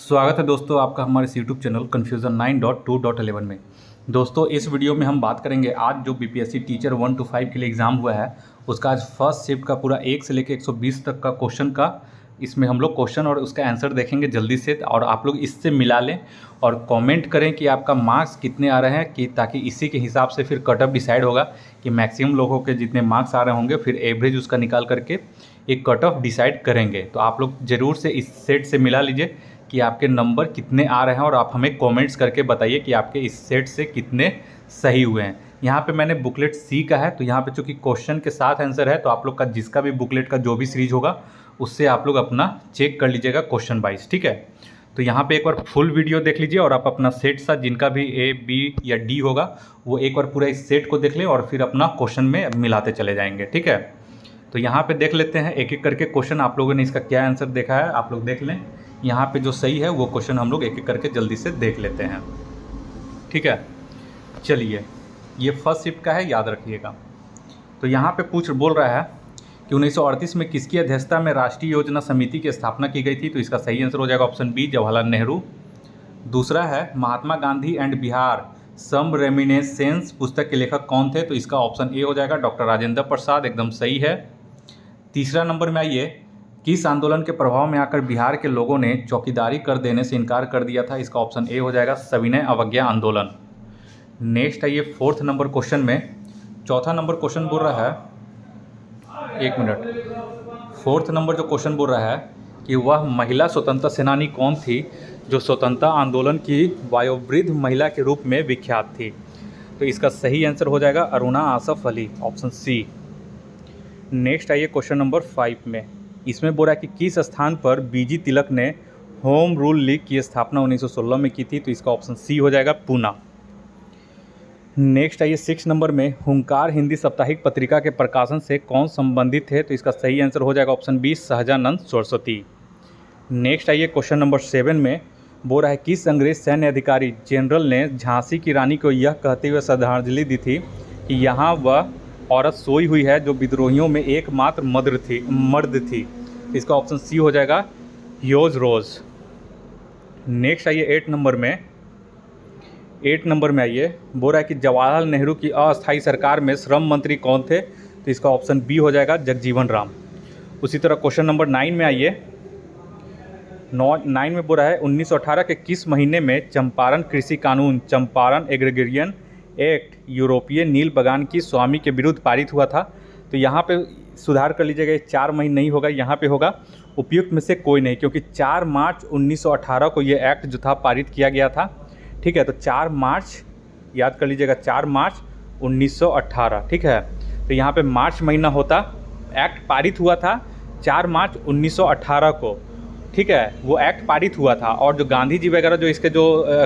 स्वागत है दोस्तों आपका हमारे यूट्यूब चैनल कन्फ्यूज़न 9.2.11 में। दोस्तों इस वीडियो में हम बात करेंगे आज जो बीपीएससी टीचर 1 to 5 के लिए एग्ज़ाम हुआ है उसका आज फर्स्ट शिफ्ट का पूरा 1 से लेकर 120 तक का क्वेश्चन का इसमें हम लोग क्वेश्चन और उसका आंसर देखेंगे जल्दी से। और आप लोग इससे मिला लें और कमेंट करें कि आपका मार्क्स कितने आ रहे हैं, कि ताकि इसी के हिसाब से फिर कट ऑफ डिसाइड होगा कि मैक्सिमम लोगों के जितने मार्क्स आ रहे होंगे फिर एवरेज उसका निकाल करके एक कट ऑफ डिसाइड करेंगे। तो आप लोग ज़रूर से इस सेट से मिला लीजिए कि आपके नंबर कितने आ रहे हैं और आप हमें कमेंट्स करके बताइए कि आपके इस सेट से कितने सही हुए हैं। यहाँ पे मैंने बुकलेट सी का है, तो यहाँ पे चूँकि क्वेश्चन के साथ आंसर है तो आप लोग का जिसका भी बुकलेट का जो भी सीरीज होगा उससे आप लोग अपना चेक कर लीजिएगा क्वेश्चन वाइज, ठीक है। तो यहाँ पे एक बार फुल वीडियो देख लीजिए और आप अपना सेट सा जिनका भी ए बी या डी होगा वो एक बार पूरा इस सेट को देख लें और फिर अपना क्वेश्चन में मिलाते चले जाएंगे, ठीक है। तो यहाँ पे देख लेते हैं एक एक करके क्वेश्चन, आप लोगों ने इसका क्या आंसर देखा है आप लोग देख लें। यहाँ पे जो सही है वो क्वेश्चन हम लोग एक एक करके जल्दी से देख लेते हैं, ठीक है। चलिए ये फर्स्ट शिफ्ट का है, याद रखिएगा। तो यहाँ पे बोल रहा है कि 1938 में किसकी अध्यक्षता में राष्ट्रीय योजना समिति की स्थापना की गई थी। तो इसका सही आंसर हो जाएगा ऑप्शन बी, जवाहरलाल नेहरू। दूसरा है महात्मा गांधी एंड बिहार सम रेमिनेसेंस पुस्तक के लेखक कौन थे। तो इसका ऑप्शन ए हो जाएगा डॉक्टर राजेंद्र प्रसाद, एकदम सही है। तीसरा नंबर में आइए, किस आंदोलन के प्रभाव में आकर बिहार के लोगों ने चौकीदारी कर देने से इनकार कर दिया था। इसका ऑप्शन ए हो जाएगा सविनय अवज्ञा आंदोलन। नेक्स्ट आइए फोर्थ नंबर क्वेश्चन में, चौथा नंबर क्वेश्चन बोल रहा है, एक मिनट, फोर्थ नंबर जो क्वेश्चन बोल रहा है कि वह महिला स्वतंत्रता सेनानी कौन थी जो स्वतंत्रता आंदोलन की वयोवृद्ध महिला के रूप में विख्यात थी। तो इसका सही आंसर हो जाएगा Aruna Asaf Ali, option C. Next आइए क्वेश्चन नंबर 5 में, इसमें बोल रहा है कि किस स्थान पर बीजी तिलक ने होम रूल लीग की स्थापना 1916 में की थी। तो इसका ऑप्शन सी हो जाएगा पूना। नेक्स्ट आइए 6 नंबर में, हुंकार हिंदी साप्ताहिक पत्रिका के प्रकाशन से कौन संबंधित थे। तो इसका सही आंसर हो जाएगा option B, Sahajanand Saraswati. Next आइए क्वेश्चन नंबर 7 में, बोल रहा है किस अंग्रेज सैन्य अधिकारी जनरल ने झांसी की रानी को यह कहते हुए श्रद्धांजलि दी थी कि यहाँ वह औरत सोई हुई है जो विद्रोहियों में एकमात्र मर्द थी। इसका ऑप्शन सी हो जाएगा ह्यूज रोज। नेक्स्ट आइए 8 नंबर में आइए, बोल रहा है कि जवाहरलाल नेहरू की अस्थायी सरकार में श्रम मंत्री कौन थे। तो इसका ऑप्शन बी हो जाएगा जगजीवन राम। उसी तरह क्वेश्चन नंबर 9 में आइए, 9 में बोल रहा है 1918 के किस महीने में चंपारण कृषि कानून, चंपारण एग्रीगेरियन एक्ट यूरोपीय नील बगान की स्वामी के विरुद्ध पारित हुआ था। तो यहाँ पे सुधार कर लीजिएगा, 4 महीने नहीं होगा, यहाँ पे होगा उपयुक्त में से कोई नहीं, क्योंकि 4 मार्च 1918 को ये एक्ट जो था पारित किया गया था, ठीक है। तो 4 मार्च याद कर लीजिएगा, 4 मार्च 1918, ठीक है। तो यहाँ पे मार्च महीना होता, एक्ट पारित हुआ था 4 मार्च 1918 को, ठीक है, वो एक्ट पारित हुआ था। और जो गांधी जी वगैरह जो इसके जो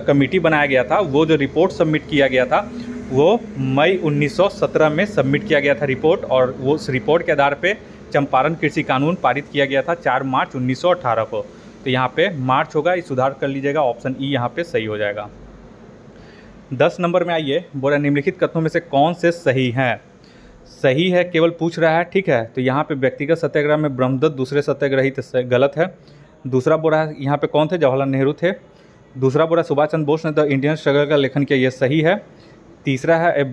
कमेटी बनाया गया था, वो जो रिपोर्ट सबमिट किया गया था वो मई 1917 में सबमिट किया गया था रिपोर्ट, और वो उस रिपोर्ट के आधार पे चंपारण कृषि कानून पारित किया गया था 4 मार्च 1918 को। तो यहाँ पे मार्च होगा, इस सुधार कर लीजिएगा, ऑप्शन ई यहाँ पे सही हो जाएगा। 10 नंबर में आइए, बोला निम्नलिखित कथनों में से कौन से सही हैं। सही है केवल पूछ रहा है, ठीक है। तो यहाँ पे व्यक्तिगत सत्याग्रह में ब्रह्मदत्त दूसरे सत्याग्रही थे, गलत है। दूसरा बोल रहा है यहाँ पे कौन थे, जवाहरलाल नेहरू थे। दूसरा बोल रहा है सुभाष चंद्र बोस ने द इंडियन स्ट्रगल का लेखन किया, ये सही है। तीसरा है a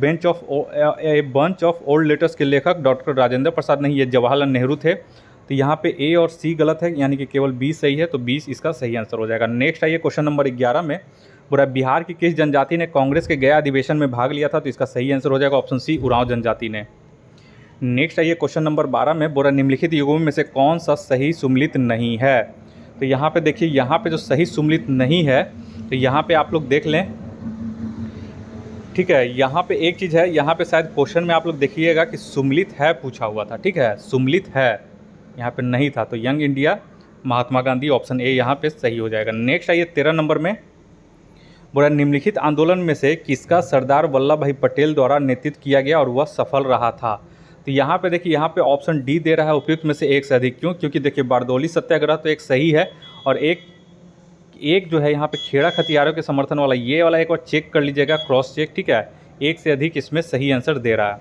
bunch of old letters के लेखक डॉक्टर राजेंद्र प्रसाद, नहीं, ये जवाहरलाल नेहरू थे। तो यहाँ पे ए और सी गलत है, यानी कि केवल बी सही है, तो 20 इसका सही आंसर हो जाएगा। नेक्स्ट आइए क्वेश्चन नंबर 11 में, पूरा बिहार की किस जनजाति ने कांग्रेस के गया अधिवेशन में भाग लिया था। तो इसका सही आंसर हो जाएगा ऑप्शन सी, उरांव जनजाति ने। नेक्स्ट आइए क्वेश्चन नंबर 12 में, बोला निम्नलिखित युगों में से कौन सा सही सुमलित नहीं है। तो यहाँ पे देखिए, यहाँ पे जो सही सुमलित नहीं है, तो यहाँ पे आप लोग देख लें, ठीक है। यहाँ पे एक चीज़ है, यहाँ पे शायद क्वेश्चन में आप लोग देखिएगा कि सुमलित है पूछा हुआ था, ठीक है, सुमलित है यहाँ पे नहीं था। तो young India Mahatma Gandhi, option A यहाँ पे सही हो जाएगा। नेक्स्ट आइए 13 नंबर में, बोला निम्नलिखित आंदोलन में से किसका सरदार वल्लभ भाई पटेल द्वारा नेतृत्व किया गया और वह सफल रहा था। तो यहाँ पे देखिए, यहाँ पे ऑप्शन डी दे रहा है उपयुक्त में से एक से अधिक, क्यों, क्योंकि देखिए बारदौली सत्याग्रह तो एक सही है, और एक जो है यहाँ पे खेड़ा खतियारों के समर्थन वाला, ये वाला एक बार चेक कर लीजिएगा, क्रॉस चेक, ठीक है। एक से अधिक इसमें सही आंसर दे रहा है।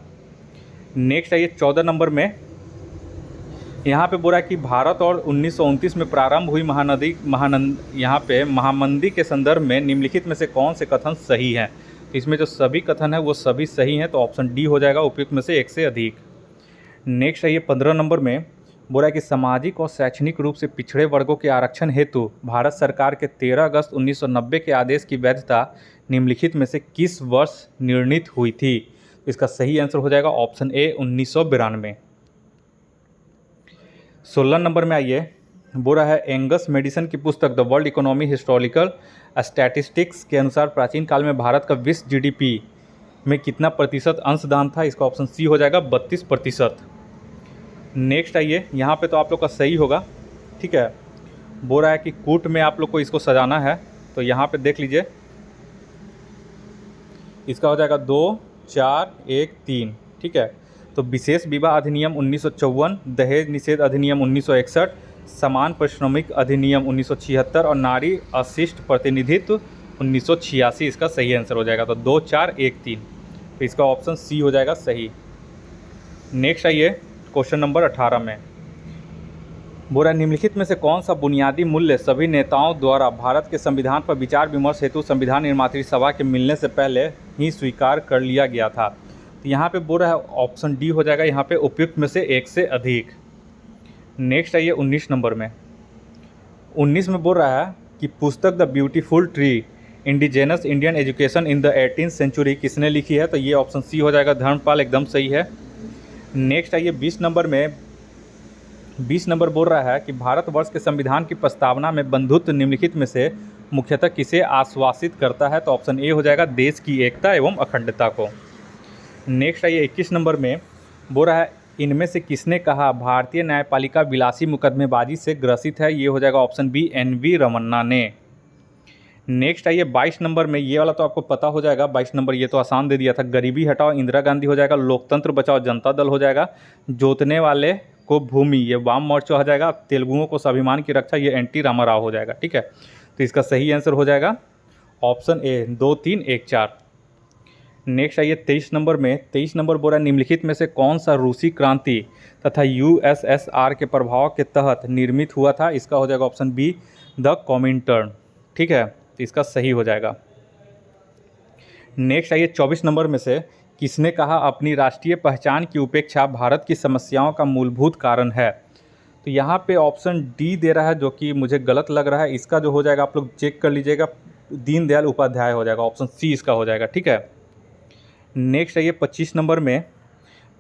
नेक्स्ट आइए 14 नंबर में, यहाँ पे बोला कि भारत और 1929 में प्रारंभ हुई महामंदी के संदर्भ में निम्नलिखित में से कौन से कथन सही हैं। तो इसमें जो सभी कथन है वो सभी सही हैं, तो ऑप्शन डी हो जाएगा, उपयुक्त में से एक से अधिक। नेक्स्ट है ये 15 नंबर में बोला कि सामाजिक और शैक्षणिक रूप से पिछड़े वर्गों के आरक्षण हेतु भारत सरकार के 13 अगस्त 1990 के आदेश की वैधता निम्नलिखित में से किस वर्ष निर्णीत हुई थी। तो इसका सही आंसर हो जाएगा ऑप्शन ए 1992। 16 नंबर में आइए, बोला है एंगस मेडिसन की पुस्तक the world economy historical statistics के अनुसार प्राचीन काल में भारत का विश्व जीडीपी में कितना प्रतिशत अंशदान था। इसका ऑप्शन सी हो जाएगा 32%। नेक्स्ट आइए, यहाँ पे तो आप लोग का सही होगा, ठीक है। बोल रहा है कि कूट में आप लोग को इसको सजाना है, तो यहाँ पे देख लीजिए, इसका हो जाएगा 2, 4, 1, 3, ठीक है। तो विशेष विवाह अधिनियम 1954, दहेज निषेध अधिनियम 1961, समान पारिश्रमिक अधिनियम 1976 और नारी अशिष्ट प्रतिनिधित्व 1986 इसका सही आंसर हो जाएगा। तो 2, 4, 1, 3, तो इसका ऑप्शन सी हो जाएगा सही। नेक्स्ट आइए क्वेश्चन नंबर 18 में, बोला निम्नलिखित में से कौन सा बुनियादी मूल्य सभी नेताओं द्वारा भारत के संविधान पर विचार विमर्श हेतु संविधान निर्मात्री सभा के मिलने से पहले ही स्वीकार कर लिया गया था। तो यहाँ पे बोल रहा है ऑप्शन डी हो जाएगा यहाँ पे, उपयुक्त में से एक से अधिक। नेक्स्ट आइए 19 नंबर में, 19 में बोल रहा है कि पुस्तक the beautiful tree indigenous Indian education in the 18th century किसने लिखी है। तो ये ऑप्शन सी हो जाएगा धर्मपाल, एकदम सही है। नेक्स्ट आइए 20 नंबर में, 20 नंबर बोल रहा है कि भारतवर्ष के संविधान की प्रस्तावना में बंधुत्व निम्नलिखित में से मुख्यतः किसे आश्वासित करता है। तो ऑप्शन ए हो जाएगा देश की एकता एवं अखंडता को। नेक्स्ट आइए 21 नंबर में, बोल रहा है इनमें से किसने कहा भारतीय न्यायपालिका विलासी मुकदमेबाजी से ग्रसित है। ये हो जाएगा ऑप्शन बी NV रमन्ना ने। नेक्स्ट आइए 22 नंबर में, ये वाला तो आपको पता हो जाएगा, 22 नंबर ये तो आसान दे दिया था, गरीबी हटाओ इंदिरा गांधी हो जाएगा, लोकतंत्र बचाओ जनता दल हो जाएगा, जोतने वाले को भूमि ये वाम मोर्चा हो जाएगा, तेलुगुओं को स्वाभिमान की रक्षा ये NT रामाराव हो जाएगा, ठीक है। तो इसका सही आंसर हो जाएगा ऑप्शन ए 2, 3, 1, 4। नेक्स्ट आइए 23 नंबर में, 23 नंबर बोला निम्नलिखित में से कौन सा रूसी क्रांति तथा USSR के प्रभाव के तहत निर्मित हुआ था। इसका हो जाएगा ऑप्शन बी द कॉमिंटर्न, ठीक है। तो इसका सही हो जाएगा। नेक्स्ट आइए 24 नंबर में से किसने कहा अपनी राष्ट्रीय पहचान की उपेक्षा भारत की समस्याओं का मूलभूत कारण है। तो यहाँ पे ऑप्शन डी दे रहा है जो कि मुझे गलत लग रहा है। इसका जो हो जाएगा आप लोग चेक कर लीजिएगा, दीनदयाल उपाध्याय हो जाएगा, ऑप्शन सी इसका हो जाएगा, ठीक है। नेक्स्ट आइए 25 नंबर में,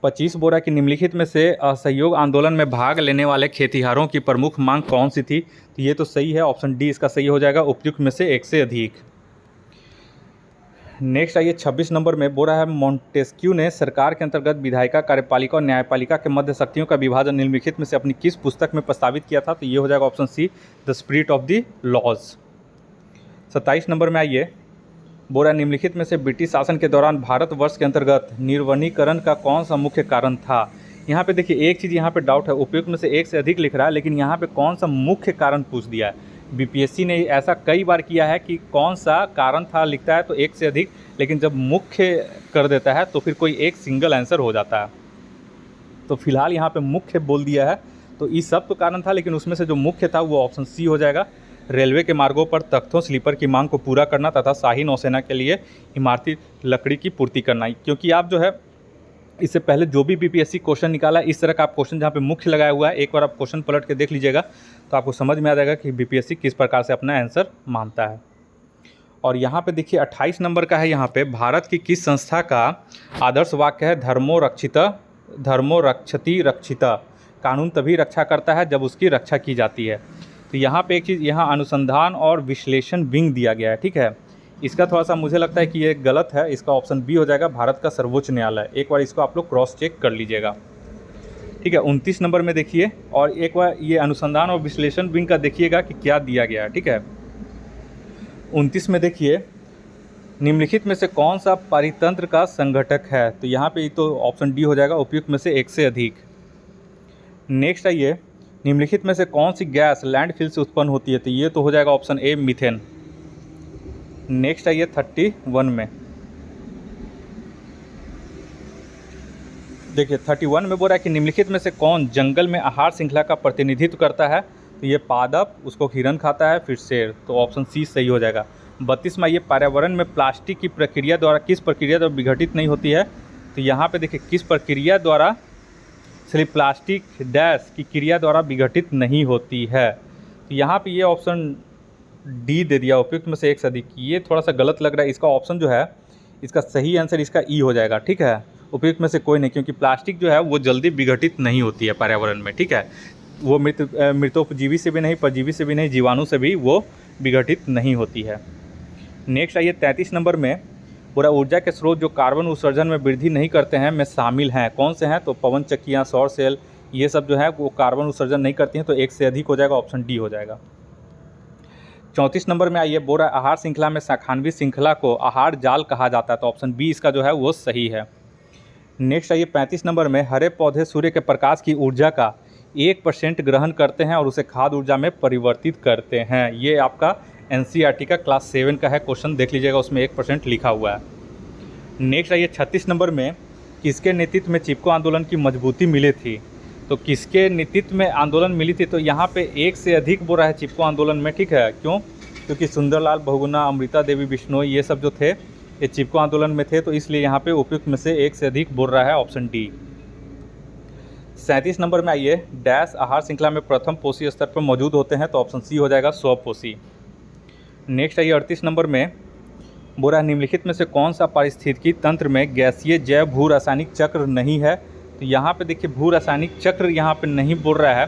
25 बोला कि निम्नलिखित में से असहयोग आंदोलन में भाग लेने वाले खेतिहरों की प्रमुख मांग कौन सी थी। तो ये तो सही है, ऑप्शन डी इसका सही हो जाएगा, उपयुक्त में से एक से अधिक। नेक्स्ट आइए 26 नंबर में, बोला है मोंटेस्क्यू ने सरकार के अंतर्गत विधायिका कार्यपालिका और न्यायपालिका के मध्य शक्तियों का विभाजन निम्नलिखित में से अपनी किस पुस्तक में प्रस्तावित किया था। तो ये हो जाएगा option C the spirit of the laws. 27 number में आइए, बोला निम्नलिखित में से ब्रिटिश शासन के दौरान भारतवर्ष के अंतर्गत निर्वनीकरण का कौन सा मुख्य कारण था। यहाँ पे देखिए एक चीज़ यहाँ पे डाउट है, उपयुक्त में से एक से अधिक लिख रहा है, लेकिन यहाँ पे कौन सा मुख्य कारण पूछ दिया है। BPSC ने ऐसा कई बार किया है कि कौन सा कारण था लिखता है तो एक से अधिक, लेकिन जब मुख्य कर देता है तो फिर कोई एक सिंगल आंसर हो जाता है। तो फिलहाल यहाँ पे मुख्य बोल दिया है, तो इस सब तो कारण था, लेकिन उसमें से जो मुख्य था वो ऑप्शन सी हो जाएगा। रेलवे के मार्गों पर तख्तों स्लीपर की मांग को पूरा करना तथा शाही नौसेना के लिए इमारती लकड़ी की पूर्ति करना। क्योंकि आप जो है इससे पहले जो भी BPSC क्वेश्चन निकाला है, इस तरह का आप क्वेश्चन जहाँ पे मुख्य लगाया हुआ है, एक बार आप क्वेश्चन पलट के देख लीजिएगा तो आपको समझ में आ जाएगा कि BPSC किस प्रकार से अपना आंसर मानता है। और यहाँ पे देखिए 28 नंबर का है, यहाँ पे भारत की किस संस्था का आदर्श वाक्य है धर्मो रक्षति रक्षिता, कानून तभी रक्षा करता है जब उसकी रक्षा की जाती है। तो यहाँ पे एक चीज़, यहाँ अनुसंधान और विश्लेषण विंग दिया गया है, ठीक है। इसका थोड़ा सा मुझे लगता है कि ये गलत है, इसका ऑप्शन बी हो जाएगा भारत का सर्वोच्च न्यायालय। एक बार इसको आप लोग क्रॉस चेक कर लीजिएगा, ठीक है। 29 नंबर में देखिए, और एक बार ये अनुसंधान और विश्लेषण विंग का देखिएगा कि क्या दिया गया है, ठीक है। 29 में देखिए निम्नलिखित में से कौन सा पारितंत्र का संघटक है। तो यहाँ पे तो ऑप्शन डी हो जाएगा, उपयुक्त में से एक से अधिक। नेक्स्ट आइए, निम्नलिखित में से कौन सी गैस लैंडफिल से उत्पन्न होती है। तो ये तो हो जाएगा ऑप्शन ए मीथेन। नेक्स्ट आइए 31 में, देखिए 31 में बोल रहा है कि निम्नलिखित में से कौन जंगल में आहार श्रृंखला का प्रतिनिधित्व करता है। तो ये पादप, उसको हिरन खाता है, फिर शेर, तो ऑप्शन सी सही हो जाएगा। 32वां, ये पर्यावरण में प्लास्टिक की प्रक्रिया द्वारा किस प्रक्रिया द्वारा विघटित नहीं होती है। तो यहाँ पे देखिए किस प्रक्रिया द्वारा, सिर्फ प्लास्टिक डैश की क्रिया द्वारा विघटित नहीं होती है। तो यहाँ पे ये ऑप्शन डी दे दिया, उपयुक्त में से एक से अधिक। ये थोड़ा सा गलत लग रहा है, इसका ऑप्शन जो है इसका सही आंसर इसका ई हो जाएगा, ठीक है। उपयुक्त में से कोई नहीं, क्योंकि प्लास्टिक जो है वो जल्दी विघटित नहीं होती है पर्यावरण में, ठीक है। वो मृतोपजीवी से भी नहीं, परजीवी से भी नहीं, जीवाणु से भी वो विघटित नहीं होती है। नेक्स्ट आइए 33 नंबर में, पूरा ऊर्जा के स्रोत जो कार्बन उत्सर्जन में वृद्धि नहीं करते हैं में शामिल हैं, कौन से हैं। तो पवन चक्कियाँ, सौर सेल, ये सब जो है वो कार्बन उत्सर्जन नहीं करती हैं, तो एक से अधिक हो जाएगा, ऑप्शन डी हो जाएगा। 34 नंबर में आइए, बोरा आहार श्रृंखला में शाखान्वी श्रृंखला को आहार जाल कहा जाता है, तो ऑप्शन बी इसका जो है वो सही है। नेक्स्ट आइए 35 नंबर में, हरे पौधे सूर्य के प्रकाश की ऊर्जा का 1% ग्रहण करते हैं और उसे खाद्य ऊर्जा में परिवर्तित करते हैं। ये आपका एनसीईआरटी का क्लास 7 का है क्वेश्चन, देख लीजिएगा, उसमें 1% लिखा हुआ है। नेक्स्ट आइए 36 नंबर में, किसके नेतृत्व में चिपको आंदोलन की मजबूती मिली थी। तो किसके नेतृत्व में आंदोलन मिली थी, तो यहाँ पे एक से अधिक बोल रहा है चिपको आंदोलन में, ठीक है। क्यों, क्योंकि सुंदरलाल बहुगुणा, अमृता देवी बिश्नोई, ये सब जो थे ये चिपको आंदोलन में थे, तो इसलिए यहाँ पे उपयुक्त में से एक से अधिक बोल रहा है, ऑप्शन डी। 37 नंबर में आइए, डैश आहार श्रृंखला में प्रथम पोषी स्तर पर मौजूद होते हैं, तो ऑप्शन सी हो जाएगा, स्वपोषी। नेक्स्ट आइए 38 नंबर में, बोल रहा है निम्नलिखित में से कौन सा पारिस्थितिकी तंत्र में गैसीय जैव भू रासायनिक चक्र नहीं है। तो यहाँ पे देखिए भू रासायनिक चक्र यहाँ पे नहीं बोल रहा है,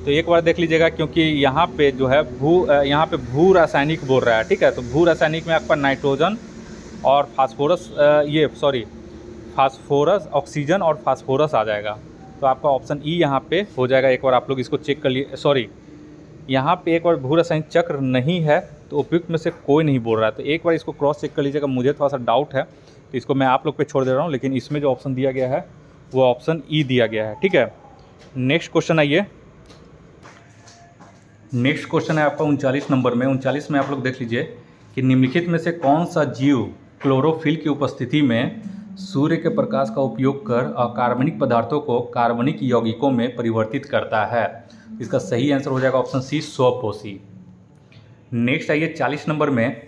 तो एक बार देख लीजिएगा, क्योंकि यहाँ पे जो है यहाँ पे भू रासायनिक बोल रहा है, ठीक है। तो भू रासायनिक में आपका नाइट्रोजन और फास्फोरस, फास्फोरस, ऑक्सीजन और फास्फोरस आ जाएगा, तो आपका ऑप्शन ई यहाँ पे हो जाएगा। एक बार आप लोग इसको चेक कर लिए, सॉरी यहाँ पे एक बार भू रासायनिक चक्र नहीं है, तो उपयुक्त में से कोई नहीं बोल रहा है, तो एक बार इसको क्रॉस चेक कर लीजिएगा। मुझे थोड़ा सा डाउट है, तो इसको मैं आप लोग पे छोड़ दे रहा हूँ, लेकिन इसमें जो ऑप्शन दिया गया है वो ऑप्शन ई दिया गया है, ठीक है। नेक्स्ट क्वेश्चन आइए, नेक्स्ट क्वेश्चन है आपका 39 नंबर में। 39 में आप लोग देख लीजिए कि निम्नलिखित में से कौन सा जीव क्लोरोफिल की उपस्थिति में सूर्य के प्रकाश का उपयोग कर अकार्बनिक पदार्थों को कार्बनिक यौगिकों में परिवर्तित करता है। इसका सही आंसर हो जाएगा ऑप्शन सी, स्वपोषी। नेक्स्ट आइए 40 नंबर में,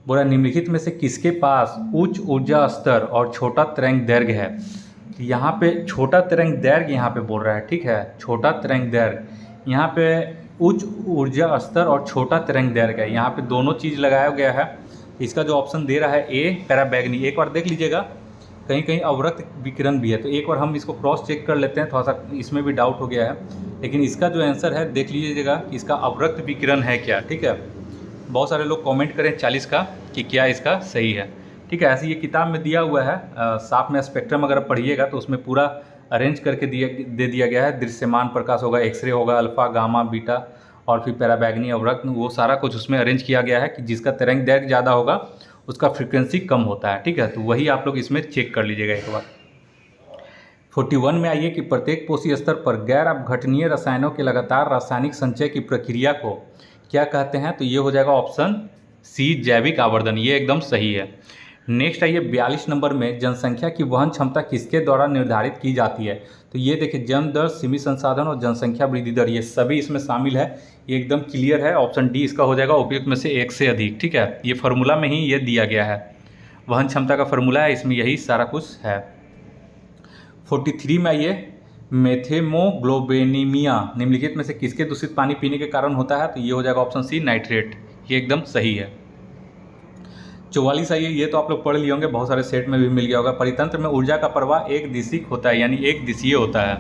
बोला निम्नलिखित में से किसके पास उच्च ऊर्जा स्तर और छोटा तरंग दैर्घ्य है। यहाँ पे छोटा तरंग दैर्घ्य यहाँ पे बोल रहा है, ठीक है। छोटा तरंग दैर्घ्य, यहाँ पे उच्च ऊर्जा स्तर और छोटा तरंग दैर्घ्य है, यहाँ पे दोनों चीज़ लगाया गया है। इसका जो ऑप्शन दे रहा है ए, पैराबैंगनी। एक बार देख लीजिएगा, कहीं कहीं अवरक्त विकिरण भी है, तो एक बार हम इसको क्रॉस चेक कर लेते हैं, थोड़ा सा इसमें भी डाउट हो गया है, लेकिन इसका जो आंसर है देख लीजिएगा कि इसका अवरक्त विकिरण है क्या, ठीक है। बहुत सारे लोग कमेंट करें 40 का कि क्या इसका सही है, ठीक है। ऐसे ये किताब में दिया हुआ है, साथ में स्पेक्ट्रम अगर पढ़िएगा तो उसमें पूरा अरेंज करके दे दिया गया है। दृश्यमान प्रकाश होगा, एक्सरे होगा, अल्फा, गामा, बीटा और फिर पैराबैंगनी, अवरक्त, वो सारा कुछ उसमें अरेंज किया गया है कि जिसका तरंग दैर्घ्य ज़्यादा होगा उसका फ्रीक्वेंसी कम होता है, ठीक है। तो वही आप लोग इसमें चेक कर लीजिएगा एक बार। 41 में आइए कि प्रत्येक पोषी स्तर पर गैर अपघटनीय रसायनों के लगातार रासायनिक संचय की प्रक्रिया को क्या कहते हैं। तो ये हो जाएगा ऑप्शन सी, जैविक आवर्धन, ये एकदम सही है। नेक्स्ट आइए 42 नंबर में, जनसंख्या की वहन क्षमता किसके द्वारा निर्धारित की जाती है। तो ये देखिए जन्म दर, सीमित संसाधन और जनसंख्या वृद्धि दर, ये सभी इसमें शामिल है, ये एकदम क्लियर है। ऑप्शन डी इसका हो जाएगा, उपयुक्त में से एक से अधिक, ठीक है। ये फार्मूला में ही ये दिया गया है, वहन क्षमता का फार्मूला है, इसमें यही सारा कुछ है। 43 में आइए, मेथेमोग्लोबिनेमिया निम्नलिखित में से किसके दूषित पानी पीने के कारण होता है। तो ये हो जाएगा ऑप्शन सी, नाइट्रेट, ये एकदम सही है। 44 आइए, ये तो आप लोग पढ़ लिए होंगे, बहुत सारे सेट में भी मिल गया होगा। परितंत्र में ऊर्जा का प्रवाह एक दिशिक होता है, यानी एक दिशीय होता है।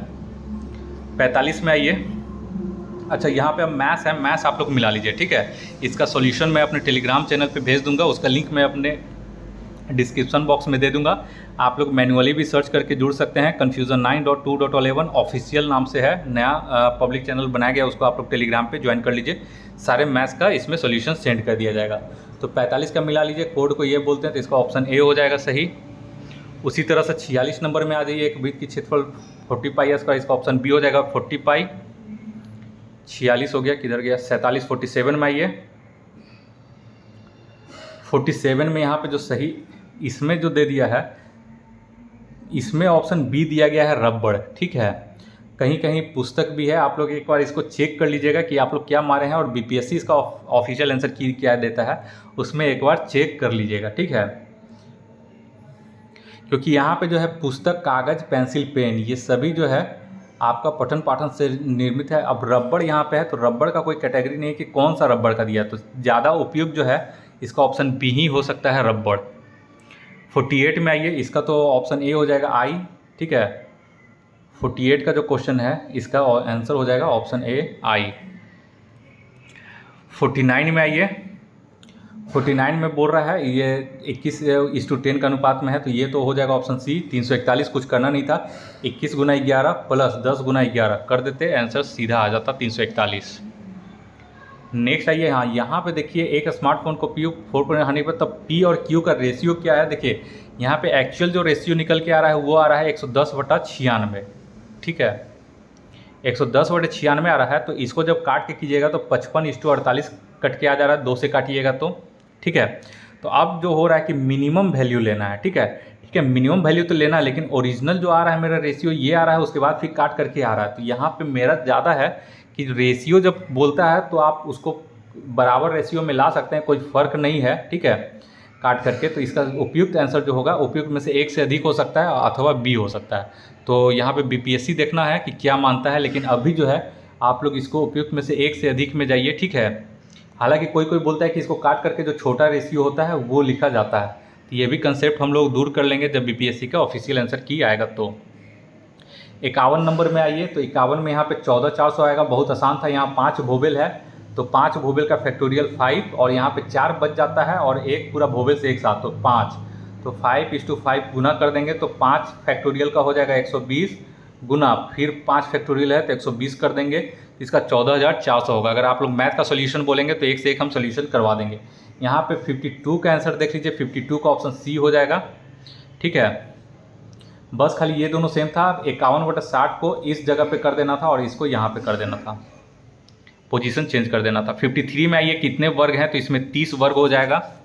45 में आइए, अच्छा यहाँ पे अब मैथ्स है, मैथ्स आप लोग मिला लीजिए, ठीक है। इसका सॉल्यूशन मैं अपने टेलीग्राम चैनल पे भेज दूंगा, उसका लिंक मैं अपने डिस्क्रिप्शन बॉक्स में दे दूंगा, आप लोग मैनुअली भी सर्च करके जुड़ सकते हैं। confusion9.2.11 ऑफिशियल नाम से है, नया पब्लिक चैनल बनाया गया, उसको आप लोग टेलीग्राम पे ज्वाइन कर लीजिए, सारे मैथ्स का इसमें सॉल्यूशन सेंड कर दिया जाएगा। तो 45 का मिला लीजिए, कोड को ये बोलते हैं, तो इसका ऑप्शन ए हो जाएगा सही। उसी तरह से 46 नंबर में आ जाइए, एक वृत्त की क्षेत्रफल 40 पाई है, इसका ऑप्शन बी हो जाएगा 40 पाई। 46 हो गया, किधर गया, 47। 47 में आइए, 47 में यहाँ पे जो सही इसमें जो दे दिया है, इसमें ऑप्शन बी दिया गया है रबड़, ठीक है। कहीं कहीं पुस्तक भी है, आप लोग एक बार इसको चेक कर लीजिएगा कि आप लोग क्या मारे हैं, और बीपीएससी इसका ऑफिशियल आंसर की क्या देता है उसमें एक बार चेक कर लीजिएगा, ठीक है। क्योंकि यहाँ पे जो है पुस्तक, कागज़, पेंसिल, पेन, ये सभी जो है आपका पठन पाठन से निर्मित है। अब रबड़ यहाँ पे है तो रबड़ का कोई कैटेगरी नहीं है कि कौन सा रबड़ का दिया, तो ज़्यादा उपयुक्त जो है इसका ऑप्शन बी ही हो सकता है, रबड़। 48 में आइए, इसका तो ऑप्शन ए हो जाएगा आई, ठीक है। 48 का जो क्वेश्चन है इसका आंसर हो जाएगा ऑप्शन ए आई। 49 में आइए, 49 में बोल रहा है ये 21:10 का अनुपात में है, तो ये तो हो जाएगा ऑप्शन सी 341। कुछ करना नहीं था, 21 गुना 11 प्लस 10 गुना 11 कर देते, आंसर सीधा आ जाता 341। नेक्स्ट आइए, हाँ यहाँ पे देखिए एक स्मार्टफोन को पी 4.1 पर, तब पी और क्यू का रेशियो क्या है। देखिए यहाँ पे एक्चुअल जो रेशियो निकल के आ रहा है वो आ रहा है 110/96, ठीक है। 110/96 आ रहा है, तो इसको जब काट के कीजिएगा तो 55:48 कट के आ जा रहा है, 2 से काटिएगा तो, ठीक है। तो अब जो हो रहा है कि मिनिमम वैल्यू लेना है, ठीक है, मिनिमम वैल्यू तो लेना है, लेकिन ओरिजिनल जो आ रहा है मेरा रेशियो ये आ रहा है, उसके बाद फिर काट करके आ रहा है। तो यहाँ पे मेरा ज़्यादा है कि रेशियो जब बोलता है तो आप उसको बराबर रेशियो में ला सकते हैं, कोई फ़र्क नहीं है, ठीक है, काट करके। तो इसका उपयुक्त आंसर जो होगा, उपयुक्त में से एक से अधिक हो सकता है अथवा बी हो सकता है। तो यहाँ पे बीपीएससी देखना है कि क्या मानता है, लेकिन अभी जो है आप लोग इसको उपयुक्त में से एक से अधिक में जाइए, ठीक है। हालांकि कोई कोई बोलता है कि इसको काट करके जो छोटा रेशियो होता है वो लिखा जाता है, तो ये भी कंसेप्ट हम लोग दूर कर लेंगे जब बीपीएससी का ऑफिशियल आंसर की आएगा। तो 51 नंबर में आइए, तो 51 में यहाँ पे 14400 आएगा, बहुत आसान था। यहाँ 5 वोवेल है, तो 5 वोवेल का फैक्टोरियल 5, और यहाँ पे 4 बच जाता है और एक पूरा वोवेल से एक साथ, तो 5, तो 5:5 गुना कर देंगे तो 5 फैक्टोरियल का हो जाएगा 120 गुना, फिर 5 फैक्टोरियल है तो 120 कर देंगे, इसका 14400 होगा। अगर आप लोग मैथ का सोल्यूशन बोलेंगे तो एक से एक हम सोल्यूशन करवा देंगे। यहाँ पे 52 का आंसर देख लीजिए, 52 का ऑप्शन सी हो जाएगा, ठीक है। बस खाली ये दोनों सेम था, 51/60 को इस जगह पे कर देना था और इसको यहाँ पे कर देना था, पोजीशन चेंज कर देना था। 53 में आइए, कितने वर्ग हैं, तो इसमें 30 वर्ग हो जाएगा।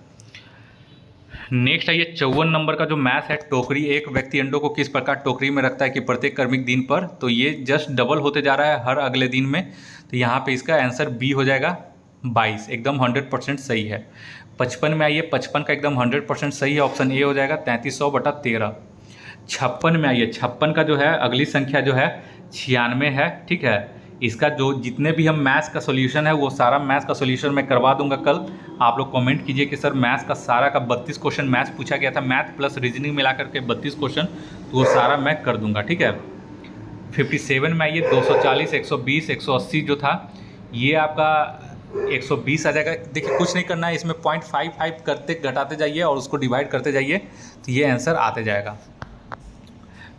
नेक्स्ट आइए 54 नंबर का जो मैथ है, टोकरी, एक व्यक्ति अंडों को किस प्रकार टोकरी में रखता है कि प्रत्येक कर्मिक दिन पर, तो ये जस्ट डबल होते जा रहा है हर अगले दिन में, तो यहाँ पे इसका आंसर बी हो जाएगा 22, एकदम 100% सही है। 55 में आइए, 55 का एकदम 100% सही है, ऑप्शन ए हो जाएगा 3300/13। 56 में आइए, 56 का जो है अगली संख्या जो है 96 है, ठीक है। इसका जो जितने भी हम मैथ्स का सॉल्यूशन है वो सारा मैथ्स का सॉल्यूशन मैं करवा दूंगा कल। आप लोग कमेंट कीजिए कि सर मैथ्स का सारा का 32 क्वेश्चन मैथ्स पूछा गया था, मैथ प्लस रीजनिंग मिला करके 32 क्वेश्चन, तो वो सारा मैं कर दूंगा, ठीक है। 57 में आइए, 240, 120, 180 जो था ये आपका 120 आ जाएगा। देखिए कुछ नहीं करना है, इसमें 0.55 करते घटाते जाइए और उसको डिवाइड करते जाइए, तो ये आंसर आते जाएगा।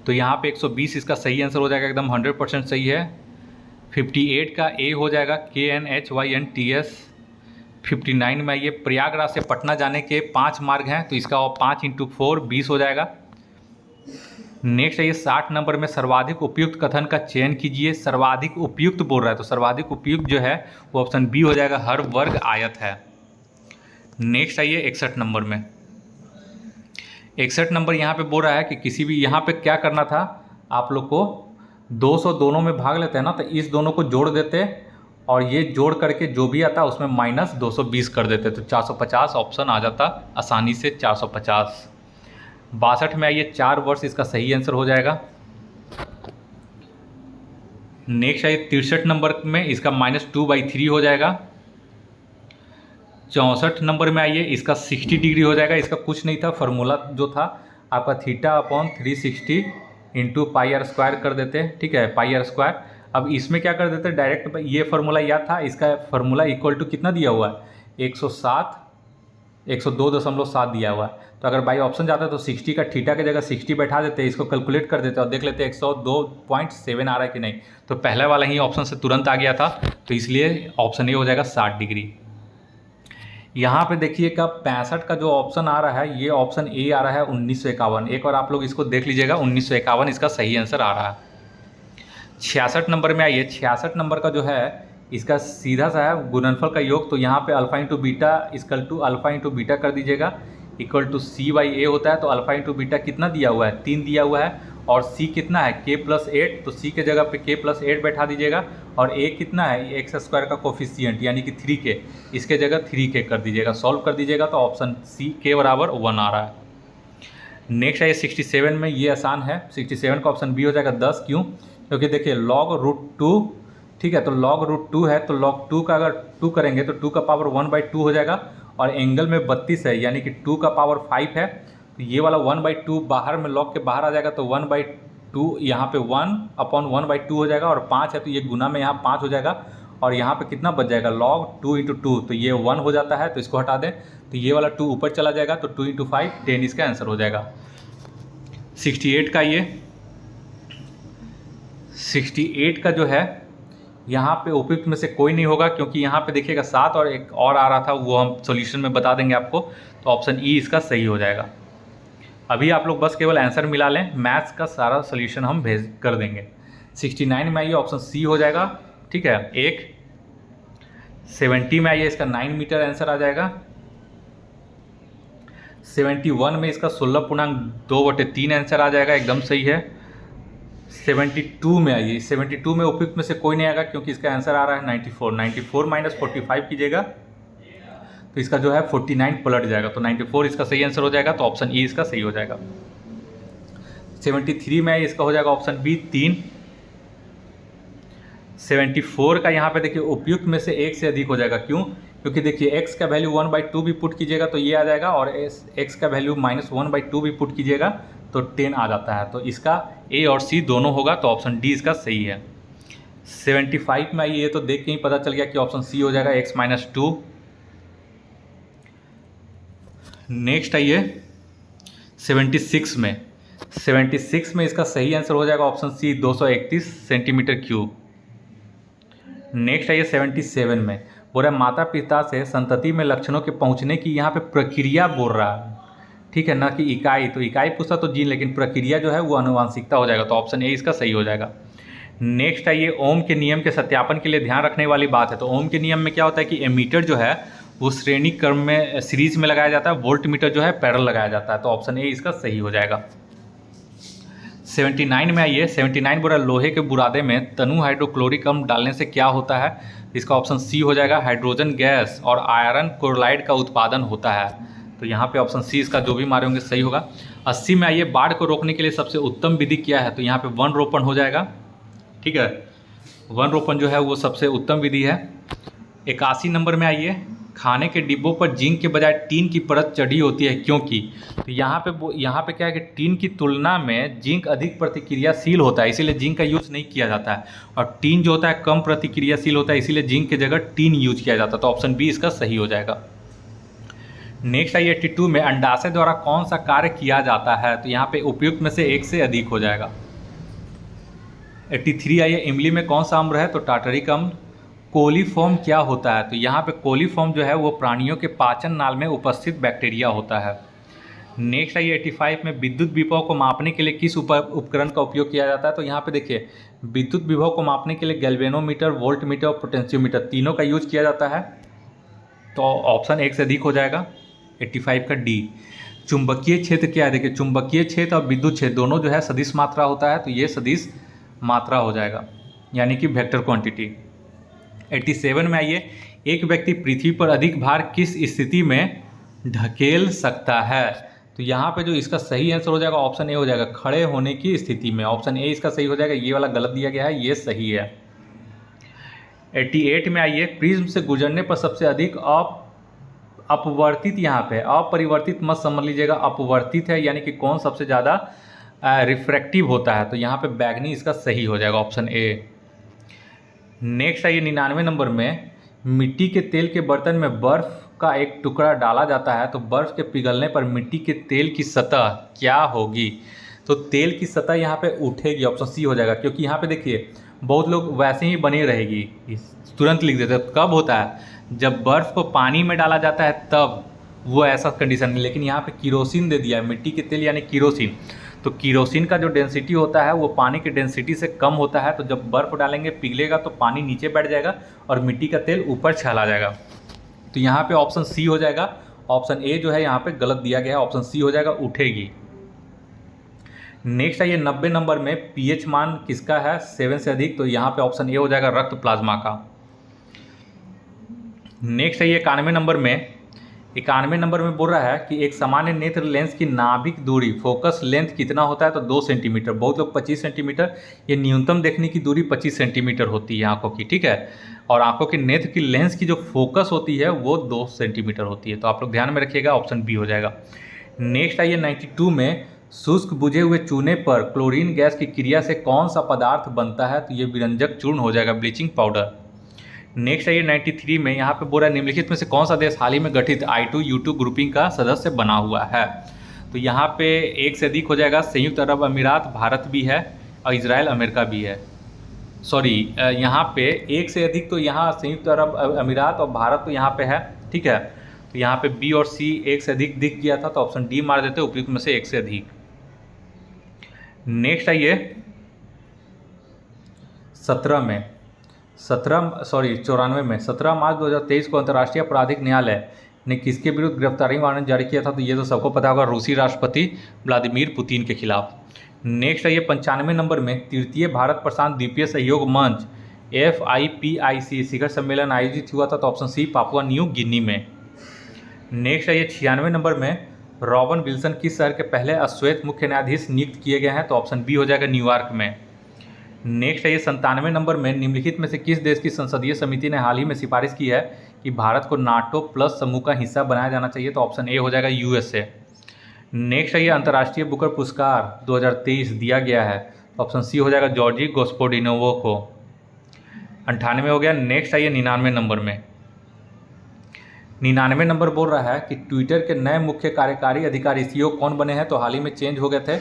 तो यहाँ पे 120 इसका सही आंसर हो जाएगा, एकदम 100% सही है। 58 का ए हो जाएगा KNHYNTS। 59 में आइए, प्रयागराज से पटना जाने के 5 मार्ग हैं, तो इसका 5 × 4 20 हो जाएगा। नेक्स्ट आइए 60 नंबर में, सर्वाधिक उपयुक्त कथन का चयन कीजिए। सर्वाधिक उपयुक्त बोल रहा है, तो सर्वाधिक उपयुक्त जो है वो ऑप्शन बी हो जाएगा, हर वर्ग आयत है। नेक्स्ट आइए 61 नंबर में, 61 नंबर यहाँ पे बोल रहा है कि किसी भी, यहाँ पे क्या करना था आप लोग को, 200 दोनों में भाग लेते हैं ना, तो इस दोनों को जोड़ देते और ये जोड़ करके जो भी आता उसमें माइनस 220 कर देते, तो 450 ऑप्शन आ जाता आसानी से, 450। 62 में आइए, 4 वर्ष इसका सही आंसर हो जाएगा। नेक्स्ट आइए 63 नंबर में, इसका -2/3 हो जाएगा। 64 नंबर में आइए, इसका 60 डिग्री हो जाएगा। इसका कुछ नहीं था, फार्मूला जो था आपका θ/360 × πr² कर देते हैं, ठीक है, πr²। अब इसमें क्या कर देते हैं, डायरेक्ट ये फार्मूला याद था, इसका फार्मूला इक्वल टू कितना दिया हुआ है, 102.7 दिया हुआ है। तो अगर बाई ऑप्शन जाता है तो 60 का थीटा की जगह 60 बैठा देते हैं, इसको कैलकुलेट कर देते हैं और देख लेते हैं 102.7 आ रहा है कि नहीं। तो पहला वाला ही ऑप्शन से तुरंत आ गया था, तो इसलिए ऑप्शन ए हो जाएगा 60 डिग्री। यहाँ पे देखिए का 65 का जो ऑप्शन आ रहा है, ये ऑप्शन ए आ रहा है 1951। एक और आप लोग इसको देख लीजिएगा, 1951 इसका सही आंसर आ रहा है। 66 नंबर में आइए, 66 नंबर का जो है इसका सीधा सा है गुणनफल का योग, तो यहाँ पे अल्फा × बीटा = अल्फा × बीटा कर दीजिएगा। इक्वल टू सी बाई ए होता है। तो अल्फा इंटू बीटा कितना दिया हुआ है, 3 दिया हुआ है, और सी कितना है k प्लस 8, तो सी के जगह पे k प्लस 8 बैठा दीजिएगा, और a कितना है एक्स स्क्वायर का कोफिशिएंट यानी कि 3k, इसके जगह 3k कर दीजिएगा, सॉल्व कर दीजिएगा तो ऑप्शन सी k बराबर 1 आ रहा है। नेक्स्ट है 67 में, ये आसान है, 67 का ऑप्शन बी हो जाएगा 10। क्यों? क्योंकि देखिए log रूट 2, ठीक है, तो log रूट 2 है, तो log 2 का अगर 2 करेंगे तो 2 का पावर 1/2 हो जाएगा, और एंगल में 32 है यानी कि 2 का पावर 5 है, तो ये वाला 1/2 बाहर में log के बाहर आ जाएगा, तो 1/2 यहाँ पे 1/1/2 हो जाएगा, और 5 है तो ये गुना में यहाँ 5 हो जाएगा, और यहाँ पे कितना बच जाएगा log 2 × 2, तो ये 1 हो जाता है, तो इसको हटा दें, तो ये वाला 2 ऊपर चला जाएगा, तो 2 × 5 10 इसका आंसर हो जाएगा। 68 का, ये 68 का जो है यहाँ पे उपयुक्त में से कोई नहीं होगा, क्योंकि यहाँ पे देखिएगा 7 और एक और आ रहा था, वो हम सॉल्यूशन में बता देंगे आपको, तो ऑप्शन ई इसका सही हो जाएगा। अभी आप लोग बस केवल आंसर मिला लें, मैथ्स का सारा सॉल्यूशन हम भेज कर देंगे। 69 में आइए, ऑप्शन सी हो जाएगा, ठीक है, 1। 70 में आइए, इसका 9 मीटर आंसर आ जाएगा। 71 में इसका 16.2/3 आंसर आ जाएगा, एकदम सही है। 72 में आइए, 72 में उपयुक्त में से कोई नहीं आएगा, क्योंकि इसका आंसर आ रहा है 94। 94 माइनस 45 कीजिएगा तो इसका जो है 49 पलट जाएगा, तो 94 इसका सही आंसर हो जाएगा, तो ऑप्शन ई इसका सही हो जाएगा। 73 में आइए, इसका हो जाएगा ऑप्शन बी 3। 74 का यहाँ पे देखिए उपयुक्त में से एक से अधिक हो जाएगा। क्यों? क्योंकि देखिए x का वैल्यू 1/2 भी पुट कीजिएगा तो ये आ जाएगा, और x का वैल्यू -1/2 भी पुट कीजिएगा तो 10 आ जाता है, तो इसका ए और सी दोनों होगा, तो ऑप्शन डी इसका सही है। 75 में आइए, ये तो देख के ही पता चल गया कि ऑप्शन सी हो जाएगा x - 2। नेक्स्ट आइए 76 में, 76 में इसका सही आंसर हो जाएगा option C 231 centimetre cube. Next आइए 77 में, बोल रहा है माता पिता से संतति में लक्षणों के पहुंचने की यहाँ पे प्रक्रिया बोल रहा है, ठीक है ना, कि इकाई, तो इकाई पूछता तो जीन, लेकिन प्रक्रिया जो है वो आनुवांशिकता हो जाएगा, तो ऑप्शन ए इसका सही हो जाएगा। नेक्स्ट आइए ओम के नियम के सत्यापन के लिए ध्यान रखने वाली बात है। तो ओम के नियम में क्या होता है कि एमीटर जो है वो श्रेणी क्रम में सीरीज में लगाया जाता है, वोल्ट मीटर जो है पैरेलल लगाया जाता है, तो ऑप्शन ए इसका सही हो जाएगा। 79 में आइए, 79 बोला लोहे के बुरादे में तनु हाइड्रोक्लोरिक अम्ल डालने से क्या होता है, इसका ऑप्शन सी हो जाएगा, हाइड्रोजन गैस और आयरन क्लोराइड का उत्पादन होता है, तो यहाँ पे ऑप्शन सी इसका जो भी मारे होंगे सही होगा। 80 में आइए, बाढ़ को रोकने के लिए सबसे उत्तम विधि क्या है, तो यहाँ पे वन रोपण हो जाएगा, ठीक है, वन रोपण जो है वो सबसे उत्तम विधि है। 81 नंबर में आइए, खाने के डिब्बों पर जिंक के बजाय टीन की परत चढ़ी होती है क्योंकि, तो यहाँ पे क्या है कि टीन की तुलना में जिंक अधिक प्रतिक्रियाशील होता है, इसीलिए जिंक का यूज नहीं किया जाता है, और टीन जो होता है कम प्रतिक्रियाशील होता है, इसीलिए जिंक की जगह टीन यूज किया जाता है, तो ऑप्शन बी इसका सही हो जाएगा। नेक्स्ट आइए 82 में, अंडाशय द्वारा कौन सा कार्य किया जाता है, तो यहाँ पे उपयुक्त में से एक से अधिक हो जाएगा। 83 आइए, इमली में कौन सा अम्ल है, तो टाटरिक अम्ल। कोलीफॉर्म क्या होता है, तो यहाँ पे कोलीफॉर्म जो है वो प्राणियों के पाचन नाल में उपस्थित बैक्टीरिया होता है। नेक्स्ट आइए 85 में, विद्युत विभव को मापने के लिए किस उपकरण का उपयोग किया जाता है, तो यहाँ पे देखिए विद्युत विभव को मापने के लिए गैल्वेनोमीटर, वोल्टमीटर और पोटेंशियोमीटर तीनों का यूज किया जाता है, तो ऑप्शन एक से अधिक हो जाएगा 85 का डी। चुंबकीय क्षेत्र क्या है, देखिए चुंबकीय क्षेत्र और विद्युत क्षेत्र दोनों जो है सदिश मात्रा होता है, तो ये सदिश मात्रा हो जाएगा, यानी कि वेक्टर क्वांटिटी। 87 में आइए, एक व्यक्ति पृथ्वी पर अधिक भार किस स्थिति में ढकेल सकता है, तो यहाँ पे जो इसका सही आंसर हो जाएगा ऑप्शन ए हो जाएगा, खड़े होने की स्थिति में, ऑप्शन ए इसका सही हो जाएगा, ये वाला गलत दिया गया है, ये सही है। 88 में आइए, प्रिज्म से गुजरने पर सबसे अधिक अपवर्तित, यहाँ पे अपरिवर्तित मत समझ लीजिएगा, अपवर्तित है, यानी कि कौन सबसे ज़्यादा रिफ्रैक्टिव होता है, तो यहाँ पे बैगनी इसका सही हो जाएगा, ऑप्शन ए। नेक्स्ट आइए 99 नंबर में, मिट्टी के तेल के बर्तन में बर्फ़ का एक टुकड़ा डाला जाता है, तो बर्फ़ के पिघलने पर मिट्टी के तेल की सतह क्या होगी, तो तेल की सतह यहाँ पे उठेगी, ऑप्शन सी हो जाएगा, क्योंकि यहाँ पे देखिए बहुत लोग वैसे ही बनी रहेगी, तुरंत लिख देते हैं, कब होता है जब बर्फ़ को पानी में डाला जाता है तब वो ऐसा कंडीशन है, लेकिन यहाँ पे किरोसिन दे दिया है, मिट्टी के तेल यानी किरोसिन, तो किरोसिन का जो डेंसिटी होता है वो पानी की डेंसिटी से कम होता है, तो जब बर्फ़ डालेंगे पिघलेगा तो पानी नीचे बैठ जाएगा और मिट्टी का तेल ऊपर चला जाएगा, तो यहाँ पे ऑप्शन सी हो जाएगा, ऑप्शन ए जो है यहाँ पे गलत दिया गया है, ऑप्शन सी हो जाएगा उठेगी। नेक्स्ट है ये 90 नंबर में पीएच मान किसका है 7 से अधिक, तो यहाँ पे ऑप्शन ए हो जाएगा रक्त प्लाज्मा का। नेक्स्ट है ये 91 नंबर में बोल रहा है कि एक सामान्य नेत्र लेंस की नाभिक दूरी फोकस लेंथ कितना होता है, तो 2 सेंटीमीटर, बहुत लोग 25 सेंटीमीटर, ये न्यूनतम देखने की दूरी 25 सेंटीमीटर होती है आंखों की, ठीक है। और आंखों के नेत्र की लेंस की जो फोकस होती है वो 2 सेंटीमीटर होती है, तो आप लोग ध्यान में रखिएगा, ऑप्शन बी हो जाएगा। नेक्स्ट आइए 92 में शुष्क बुझे हुए चूने पर क्लोरीन गैस की क्रिया से कौन सा पदार्थ बनता है, तो ये विरंजक चूर्ण हो जाएगा, ब्लीचिंग पाउडर। नेक्स्ट है ये 93 में यहाँ पे बोल रहा है निम्नलिखित में से कौन सा देश हाल ही में गठित I2U2 ग्रुपिंग का सदस्य बना हुआ है, तो यहाँ पे एक से अधिक हो जाएगा, संयुक्त अरब अमीरात, भारत भी है और इजराइल अमेरिका भी है। सॉरी, यहाँ पे एक से अधिक तो यहाँ संयुक्त अरब अमीरात और भारत तो यहाँ पे है, ठीक है। तो यहाँ पे बी और सी एक से अधिक दिख गया था, तो ऑप्शन डी मार देते उपयुक्त में से एक से अधिक। नेक्स्ट आइए 94 में 17 मार्च 2023 को अंतर्राष्ट्रीय आपराधिक न्यायालय ने किसके विरुद्ध गिरफ्तारी वारंट जारी किया था, तो ये तो सबको पता होगा, रूसी राष्ट्रपति व्लादिमीर पुतिन के खिलाफ। नेक्स्ट है ये 95 नंबर में तृतीय भारत प्रशांत द्वीपीय सहयोग मंच FIPIC शिखर सम्मेलन आयोजित हुआ था, तो option C Papua New Guinea में। नेक्स्ट है ये 96 नंबर में रॉबर्ट विल्सन किस शहर के पहले अश्वेत मुख्य न्यायाधीश नियुक्त किए गए हैं, तो ऑप्शन बी हो जाएगा न्यूयॉर्क में। नेक्स्ट है ये 97 नंबर में निम्नलिखित में से किस देश की संसदीय समिति ने हाल ही में सिफारिश की है कि भारत को नाटो प्लस समूह का हिस्सा बनाया जाना चाहिए, तो ऑप्शन ए हो जाएगा USA। नेक्स्ट है ये अंतर्राष्ट्रीय बुकर पुरस्कार 2023 दिया गया है, तो ऑप्शन सी हो जाएगा जॉर्जी गोस्पोडिनोवो को। 98 हो गया। नेक्स्ट है ये 99 नंबर में 99 नंबर बोल रहा है कि ट्विटर के नए मुख्य कार्यकारी अधिकारी CEO कौन बने हैं, तो हाल ही में चेंज हो गए थे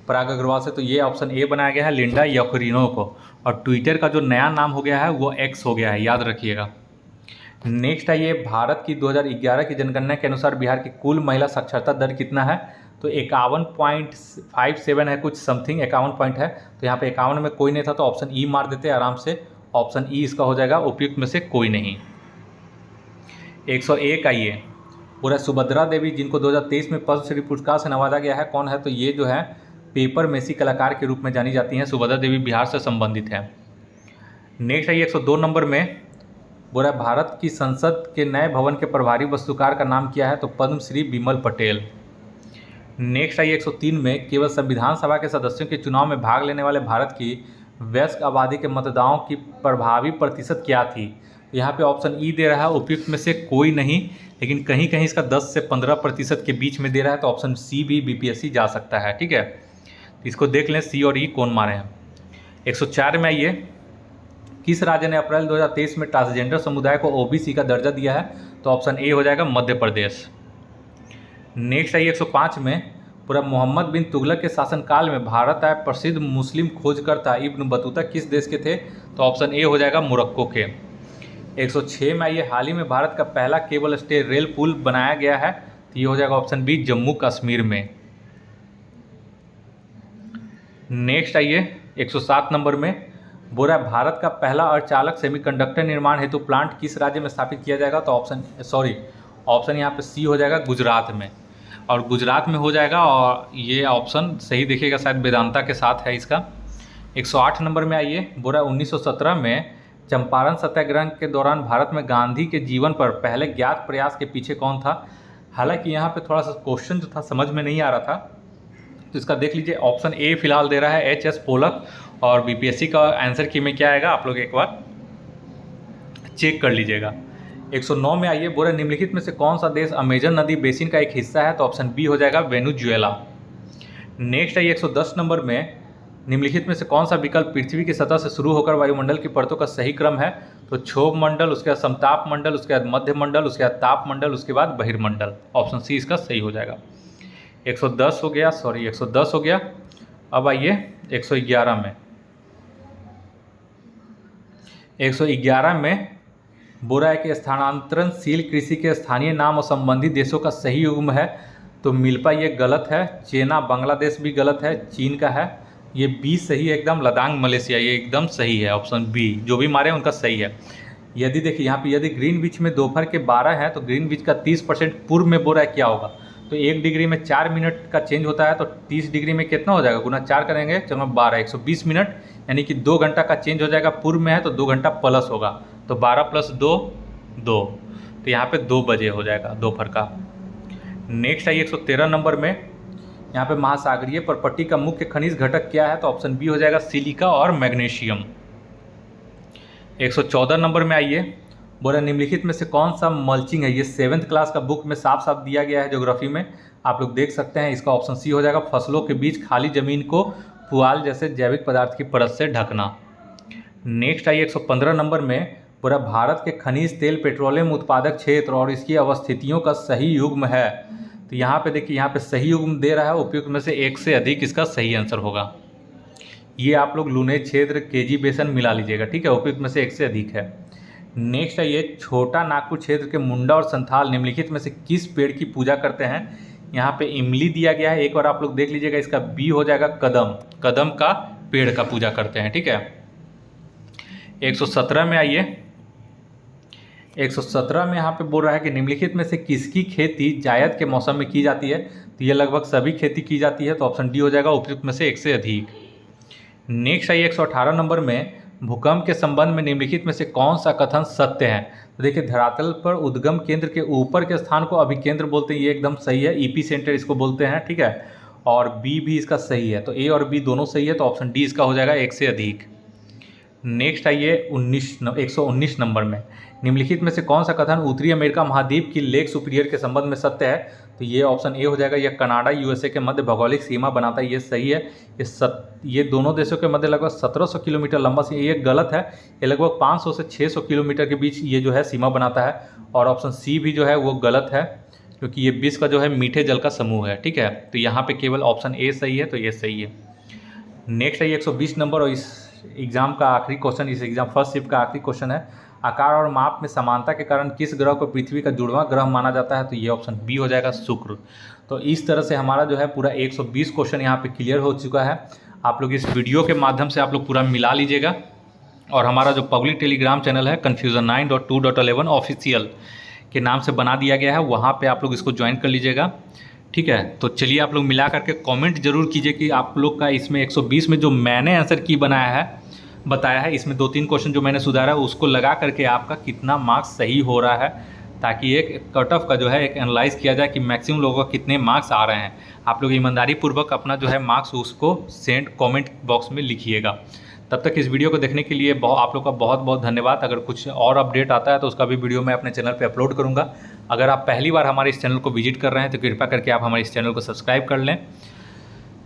पराग अग्रवाल से, तो ये ऑप्शन ए बनाया गया है लिंडा याकोरिनो को, और ट्विटर का जो नया नाम हो गया है वो X हो गया है, याद रखिएगा। नेक्स्ट है ये भारत की 2011 की जनगणना के अनुसार बिहार की कुल महिला साक्षरता दर कितना है, तो 51.57 है, कुछ समथिंग 51 पॉइंट है, तो यहाँ पे 51 में कोई नहीं था, तो ऑप्शन ई मार देते आराम से, ऑप्शन ई इसका हो जाएगा उपयुक्त में से कोई नहीं। 101 आइए पूरा सुभद्रा देवी जिनको 2023 में पद्मश्री पुरस्कार से नवाजा गया है, कौन है, तो ये जो है पेपर मेसी कलाकार के रूप में जानी जाती हैं, सुभद्रा देवी बिहार से संबंधित है। नेक्स्ट है 102 नंबर में बोला भारत की संसद के नए भवन के प्रभारी वास्तुकार का नाम क्या है, तो पद्मश्री बिमल पटेल। नेक्स्ट है 103 में केवल संविधान सभा के सदस्यों के चुनाव में भाग लेने वाले भारत की वयस्क आबादी के मतदाताओं की प्रभावी प्रतिशत क्या थी, यहाँ पे ऑप्शन ई दे रहा है उपयुक्त में से कोई नहीं, लेकिन कहीं कहीं इसका 10 से 15% के बीच में दे रहा है, तो ऑप्शन सी भी BPSC जा सकता है, ठीक है। तो इसको देख लें सी और ई कौन मारे हैं। 104 में आइए किस राज्य ने अप्रैल 2023 में ट्रांसजेंडर समुदाय को OBC का दर्जा दिया है, तो ऑप्शन ए हो जाएगा मध्य प्रदेश। नेक्स्ट है 105 में पूरा मोहम्मद बिन तुगलक के शासनकाल में भारत आए प्रसिद्ध मुस्लिम खोजकर्ता इब्न बतूता किस देश के थे, तो ऑप्शन ए हो जाएगा मोरक्को के। 106 में आइए हाल ही में भारत का पहला केबल स्टे रेल पुल बनाया गया है, तो ये हो जाएगा ऑप्शन बी जम्मू कश्मीर में। नेक्स्ट आइए 107 नंबर में बोरा भारत का पहला अर्धचालक सेमीकंडक्टर निर्माण हेतु प्लांट किस राज्य में स्थापित किया जाएगा, तो ऑप्शन यहाँ पे सी हो जाएगा गुजरात में, और गुजरात में हो जाएगा, और ये ऑप्शन सही देखिएगा शायद वेदांता के साथ है इसका। 108 नंबर में आइए बोरा 1917 में चंपारण सत्याग्रह के दौरान भारत में गांधी के जीवन पर पहले ज्ञात प्रयास के पीछे कौन था, हालांकि यहाँ पे थोड़ा सा क्वेश्चन जो था समझ में नहीं आ रहा था, तो इसका देख लीजिए ऑप्शन ए फिलहाल दे रहा है HS पोलक, और BPSC का आंसर की में क्या आएगा आप लोग एक बार चेक कर लीजिएगा। 109 में आइए बोरा निम्नलिखित में से कौन सा देश अमेजन नदी बेसिन का एक हिस्सा है, तो ऑप्शन बी हो जाएगा वेनेजुएला। नेक्स्ट है 110 नंबर में निम्नलिखित में से कौन सा विकल्प पृथ्वी की सतह से शुरू होकर वायुमंडल की परतों का सही क्रम है, तो क्षोभ मंडल, उसके बाद समताप मंडल, उसके बाद मध्य मंडल, उसके बाद ताप मंडल, उसके बाद बहिर्मंडल, ऑप्शन सी इसका सही हो जाएगा। 110 हो गया, 110 हो गया। अब आइए 111 में 111 में बोरा है कि स्थानांतरणशील कृषि के स्थानीय नाम और संबंधित देशों का सही युग्म है, तो मिल्पा ये गलत है, चेना बांग्लादेश भी गलत है, चीन का है, ये बी सही है एकदम, लद्दाख मलेशिया ये एकदम सही है, ऑप्शन बी जो भी मारे उनका सही है। यदि देखिए यहाँ पे यदि ग्रीनविच में दोपहर के 12 है तो ग्रीनविच का 30% पूर्व में बोल रहा है क्या होगा, तो 1 डिग्री में 4 मिनट का चेंज होता है, तो 30 डिग्री में कितना हो जाएगा, गुना 4 करेंगे चलो 12 120 मिनट, यानी कि 2 घंटा का चेंज हो जाएगा। पूर्व में है तो 2 घंटा प्लस होगा, तो 12 + 2 2, तो यहाँ पे 2 बजे हो जाएगा दोपहर का। नेक्स्ट आइए 113 नंबर में, यहाँ पे महासागरीय परपट्टी का मुख्य खनिज घटक क्या है, तो ऑप्शन बी हो जाएगा सिलिका और मैग्नीशियम। 114 नंबर में आइए, बोला निम्नलिखित में से कौन सा मल्चिंग है, ये 7th क्लास का बुक में साफ साफ दिया गया है ज्योग्राफी में, आप लोग देख सकते हैं। इसका ऑप्शन सी हो जाएगा फसलों के बीच खाली जमीन को पुआल जैसे जैविक पदार्थ की परत से ढकना। नेक्स्ट आइए 115 नंबर में, पूरा भारत के खनिज तेल पेट्रोलियम उत्पादक क्षेत्र और इसकी अवस्थितियों का सही युग्म है, तो यहाँ पे देखिए यहाँ पे सही युग्म दे रहा है, उपयुक्त में से 1 से अधिक इसका सही आंसर होगा। ये आप लोग लूने क्षेत्र केजी बेसन मिला लीजिएगा, ठीक है, उपयुक्त में से 1 से अधिक है। नेक्स्ट है ये छोटा नागपुर क्षेत्र के मुंडा और संथाल निम्नलिखित में से किस पेड़ की पूजा करते हैं, यहाँ पे इमली दिया गया है, एक बार आप लोग देख लीजिएगा, इसका बी हो जाएगा कदम, कदम का पेड़ का पूजा करते हैं, ठीक है। 117 में आइए, 117 में यहाँ पे बोल रहा है कि निम्नलिखित में से किसकी खेती जायद के मौसम में की जाती है, तो ये लगभग सभी खेती की जाती है, तो ऑप्शन डी हो जाएगा उपयुक्त में से 1 से अधिक। नेक्स्ट आइए 118 नंबर में, भूकंप के संबंध में निम्नलिखित में से कौन सा कथन सत्य है, तो देखिए धरातल पर उद्गम केंद्र के ऊपर के स्थान को अभिकेंद्र बोलते हैं, ये एकदम सही है, ईपी सेंटर इसको बोलते हैं, ठीक है, और बी भी इसका सही है, तो ए और बी दोनों सही है, तो ऑप्शन डी इसका हो जाएगा 1 से अधिक। नेक्स्ट आइए 119 नंबर में, निम्नलिखित में से कौन सा कथन उत्तरी अमेरिका महाद्वीप की लेक सुपीरियर के संबंध में सत्य है, तो ये ऑप्शन ए हो जाएगा, यह कनाडा यूएसए के मध्य भौगोलिक सीमा बनाता है, ये सही है। ये दोनों देशों के मध्य लगभग 1700 किलोमीटर लंबा, ये गलत है, ये लगभग 500 से 600 किलोमीटर के बीच ये जो है सीमा बनाता है, और ऑप्शन सी भी जो है वो गलत है, क्योंकि ये विश्व का जो है मीठे जल का समूह है, ठीक है, तो यहाँ पे केवल ऑप्शन ए सही है, तो ये सही है। नेक्स्ट है 120 नंबर, और इस एग्ज़ाम का आखिरी क्वेश्चन, इस एग्ज़ाम फर्स्ट शिफ्ट का आखिरी क्वेश्चन है, आकार और माप में समानता के कारण किस ग्रह को पृथ्वी का जुड़वां ग्रह माना जाता है, तो ये ऑप्शन बी हो जाएगा शुक्र। तो इस तरह से हमारा जो है पूरा 120 क्वेश्चन यहाँ पे क्लियर हो चुका है। आप लोग इस वीडियो के माध्यम से आप लोग पूरा मिला लीजिएगा, और हमारा जो पब्लिक टेलीग्राम चैनल है confusion9.2.11 ऑफिशियल के नाम से बना दिया गया है, वहाँ पर आप लोग इसको ज्वाइन कर लीजिएगा, ठीक है। तो चलिए आप लोग मिला करके कमेंट जरूर कीजिए कि आप लोग का इसमें 120 में जो मैंने आंसर की बताया है, इसमें 2-3 क्वेश्चन जो मैंने सुधारा है उसको लगा करके आपका कितना मार्क्स सही हो रहा है, ताकि एक कट ऑफ का जो है एक एनालाइज किया जाए कि मैक्सिमम लोगों का कितने मार्क्स आ रहे हैं। आप लोग ईमानदारी पूर्वक अपना जो है मार्क्स उसको कमेंट बॉक्स में लिखिएगा। तब तक इस वीडियो को देखने के लिए आप लोग का बहुत बहुत धन्यवाद। अगर कुछ और अपडेट आता है तो उसका भी वीडियो मैं अपने चैनल पे अपलोड करूँगा। अगर आप पहली बार हमारे इस चैनल को विजिट कर रहे हैं तो कृपया करके आप हमारे इस चैनल को सब्सक्राइब कर लें।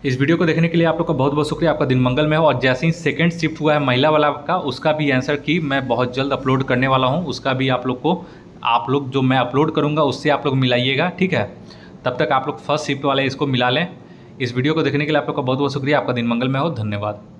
इस वीडियो को देखने के लिए आप लोग का बहुत बहुत शुक्रिया। आपका दिन मंगल में हो। और जैसे ही सेकंड शिफ्ट हुआ है महिला वाला का, उसका भी आंसर की मैं बहुत जल्द अपलोड करने वाला हूँ। उसका भी आप लोग जो मैं अपलोड करूँगा उससे आप लोग मिलाइएगा, ठीक है। तब तक आप लोग फर्स्ट शिफ्ट वाले इसको मिला लें। इस वीडियो को देखने के लिए आप लोग का बहुत बहुत शुक्रिया। आपका दिन मंगल में हो। धन्यवाद।